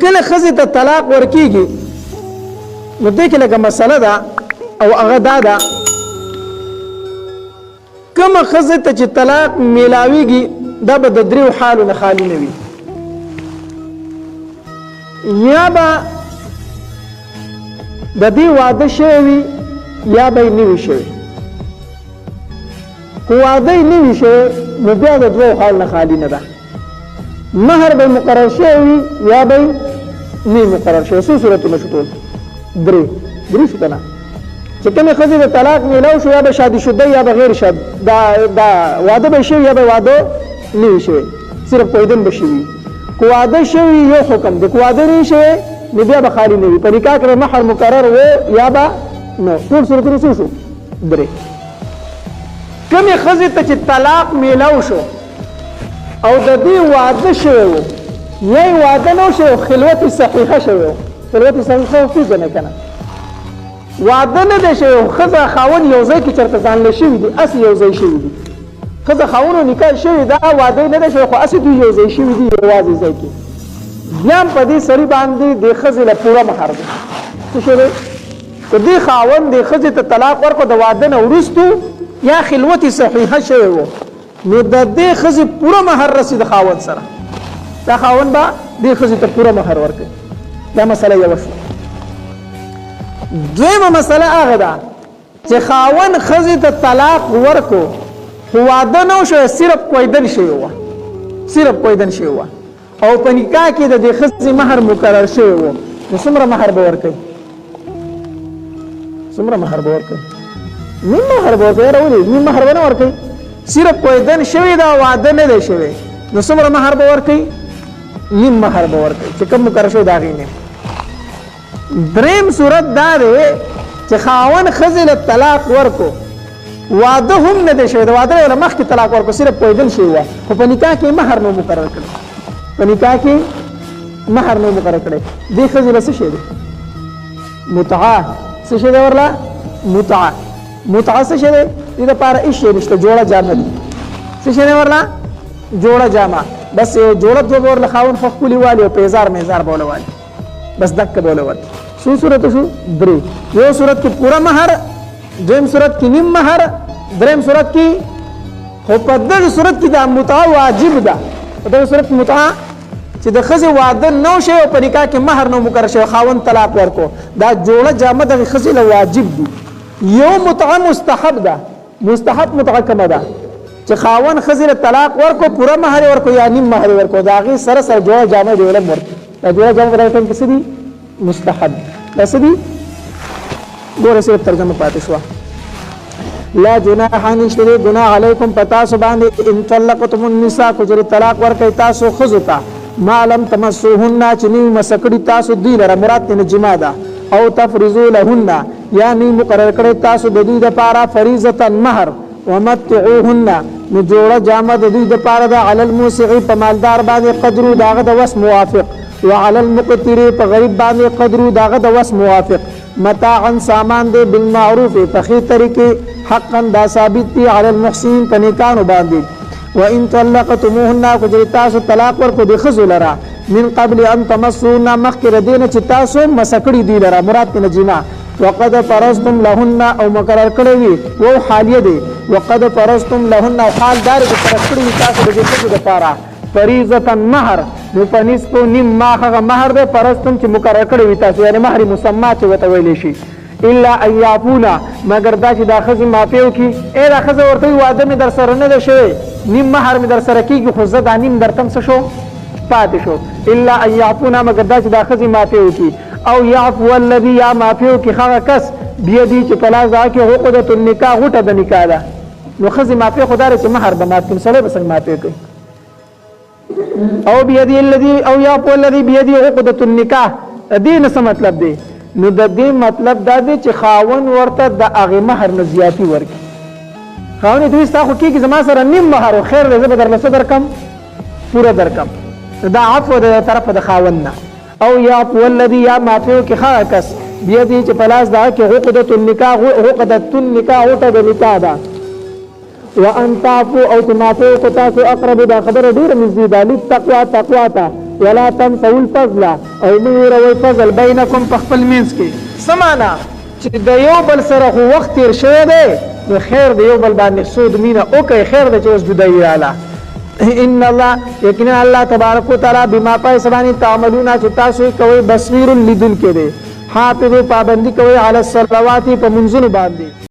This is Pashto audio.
کله ښځې ته طلاق ورکېږي نو دې کې لږه مسله ده او هغه دا ده کومه ښځې ته چې طلاق میلاویږي دا به د دریو حالو نه خالي نه وي یا به د دې واده شوی وي یا به یې نه وي شوی که واده یې نه وي شوی نو بیا د دوو حال نه خالي نه ده مهر به مقرر شوی وي یا به نه مقرر شوی څو صورتونه شو ټول درې شو که نه چې کومې ښځې د طلاق میلاو شو یا به شادي شده یا به غیر شد دا واده به شوي یا به واده نه وي شوی صرف پوهېدن به شوي که واده شوي یو حکم دی که واده نه وي شوی نو بیا به خالي نه وي په نکاح کې به مهر مقرر و یا به نو ټول صورتونه څو شو درې کومې ښځې ته چې طلاق میلاو شو او د دې واده شوی و یا یې واده نه و شوی خلوت صحیحه شوی و خلوت صحیحه وپېژنئ که نه واده نه دی شوی ښځه خاوند یو ځای کې چېرته ځانله شوي دي هسې یو ځای شوي دي ښځه خاوند و نکاح شوي دا واده نه دی شوی خو هسې دوی یو ځای شوي دي یوازې ځای کې بیا هم په دې سړي باندې د ښځې له پوره مهر دی څه شی دی که دې خاوند دې ښځې ته طلاق ورکړو د واده نه وروستو یا خلوت صحیحه شوی و نو د دې ښځې پوره مهر رسي د خاوند سره دا خاوند به دې ښځې ته پوره مهر ورکوي دا مسله یوه شوه دویمه مسله هغه ده چې خاوند ښځې ته طلاق ورکو خو واده نه وشوی صرف کویدن شوی وه او په نکاح کې د دې ښځې مهر مقرر شوی و نو څومره مهر به ورکوي نیم مهر به ورکوي یاره ولې نیم مهر به نه ورکوي صرف کویدن شوی دا واده نه دی شوی نو څومره مهر به ورکوي نیم مهر به ورکوي چې کوم مقرر شوی د هغې نه دریم صورت دا دی چې خاوند ښځې له طلاق ورکو واده هم نه دی شوی د واده نه مخکې طلاق ورکو صرف پوهېدل شوی وه خو په نکاح کې مهر نه مقرر کړی دې ښځې له څه شی دی متعه څه شی دی ورله متعه څه شی دی دې دپاره هېڅ شی نشته جوړه جامه دي څه شی دی ورله جوړه جامه بس یو جوړه دوه به ورله خاوند خو ښکلي والي او پیزار میزار به ورله والي بس دکه به ورله څو صورت شو درې یو صورت کې پوره مهر دویم صورت کې نیم مهر دریم صورت کې خو په دغه صورت کې دا متعه واجب ده په دغه صورت کې متعه چې د ښځې واده نه شوی او په نکاح کې مهر نه مقرر شوی خاوند طلاق ورکو دا جوړه جامه دغې ښځې له واجب دي یو متعه مستحب ده مستحب متعه کومه ده چې خاوند ښځې له طلاق ورکو پوره مهر ورکو یا نیم مهر ورکو د هغې سره جوړه جامه دې ولم ورکړي دا جوړه جامه په دغه ټایم کې څه دي مستحب دا څه دي ګوره صرف ترجمه پاتې شوه لا جناح نشته دی ګناه علیکم په تاسو باندې ان طلقتم النساء که چېرې طلاق ورکوئ تاسو ښځو ته ما لم تمسوهن چې نوي مسه کړي تاسو دوی لره مراد ترې نه جما ده او تفرضو لهن یا نوي مقرر کړی تاسو د دوی دپاره فریضة مهر ومتعوهن نو جوړه جامه د دوی دپاره ده علی الموسع په مالدار باندې قدرو د هغه د وس موافق وعلى المقتر په غریب باندې قدرو د هغه د وس موافق متاعا سامان دی بالمعروف په ښې طریقې حقا دا ثابت دی علی المحسنین په نیکانو باندې وان طلقتموهن که چېرې تاسو طلاق ورکړو د ښځو لره من قبل ان تمسوهن مخکې د دې نه چې تاسو مسه کړي دوی لره مراد ترې نه جما وقد فرضتم لهن او مقرر کړی وي وو حالیه دی وقد فرضتم لهن او حال دار چې فرض کړي وي تاسو د دې ښځو دپاره فریضة مهر نو په نصفو نیم ما هغه مهر دی فرضتم چې مقرر کړی وي تاسو یعنې مهر مسما چې ورته ویلی شي الا ان یعفونا مګر دا چې دا ښځې معافي وکړي دا ښځه ورته وي واده مې در سره نه ده شوی نیم مهر مې در سره کېږي خو زه دا نیم درته څه شو پاتې شو الا ان یعفونا مګر دا چې دا ښځې معافي وکړي او یعفو الذي یا معافي وکړي هغه کس بیدي چې په لاس د هغه کې عقدة النکاح غوټه د نکاح ده نو ښځې معافي خو دا دی چې مهر به مات کړي سړی به څنګه معافي کوي او بیدي الذي او یعفو الذي بیدي عقدة النکاح دې نه څه مطلب دی نو د دې مطلب دا دی چې خاوند ورته د هغې مهر نه زیاتي ورکړي خاوند دوی ستا خو کېږي زما سره نیم مهر و خیر دی زه به درله څه درکړم پوره درکړم دا عفو د طرفه د خاوند نه او یعفو الذي یا معافي وکړي هغه کس بیدي چې په لاس د هغه کې عقدة النکاح غوټه د نکاح ده وان تعفو او چې معافي وکړو تاسو اقرب دا خبره ډېره نږدې ده للتقوا تقوا ته ولا تنسوا الفضل او مهیروي فضل بینکم په خپل منځ کې سمانا چې د یو بل سره خو وخت تیر شوی دی نو خیر د یو بل باندې سود مینه وکړئ خیر د چې اوس جدایي راله ان الله یقینا الله تبارک وتعالی بما پای سبانی تعملون چې تاسو کوي بصیر لیدل کې دی حافظ پابندي کوي علی الصلوات په منځونو باندې